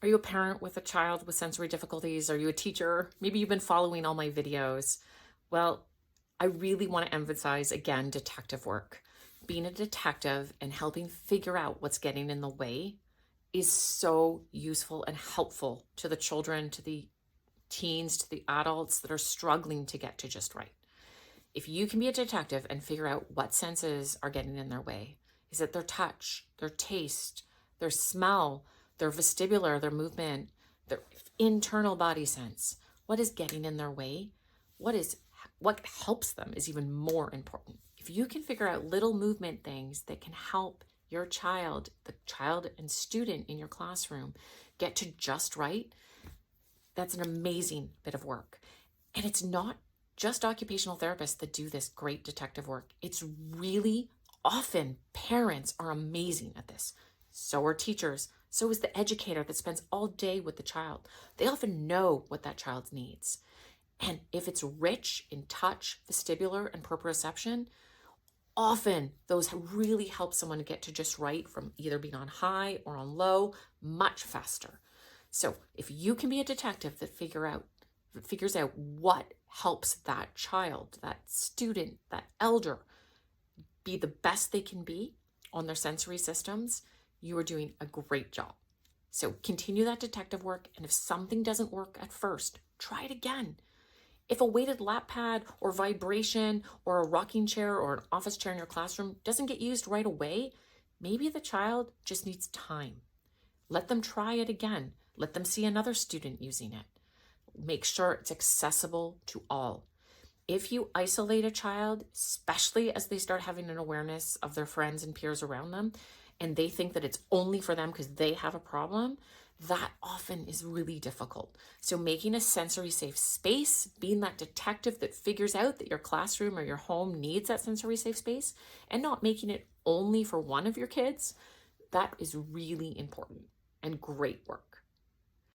Are you a parent with a child with sensory difficulties? Are you a teacher? Maybe you've been following all my videos. Well, I really want to emphasize again detective work. Being a detective and helping figure out what's getting in the way is so useful and helpful to the children, to the teens, to the adults that are struggling to get to just right. If you can be a detective and figure out what senses are getting in their way, is it their touch, their taste, their smell, their vestibular, their movement, their internal body sense? What is getting in their way? What helps them is even more important. If you can figure out little movement things that can help your child, the child and student in your classroom, get to just right, that's an amazing bit of work. And it's not just occupational therapists that do this great detective work. It's really often parents are amazing at this. So are teachers. So is the educator that spends all day with the child. They often know what that child needs. And if it's rich in touch, vestibular, and proprioception, often those really help someone get to just right from either being on high or on low much faster. So if you can be a detective that figures out what helps that child, that student, that elder be the best they can be on their sensory systems, you are doing a great job. So continue that detective work, and if something doesn't work at first, try it again. If a weighted lap pad or vibration or a rocking chair or an office chair in your classroom doesn't get used right away, maybe the child just needs time. Let them try it again. Let them see another student using it. Make sure it's accessible to all. If you isolate a child, especially as they start having an awareness of their friends and peers around them, and they think that it's only for them because they have a problem, that often is really difficult. So making a sensory safe space, being that detective that figures out that your classroom or your home needs that sensory safe space, and not making it only for one of your kids, that is really important and great work.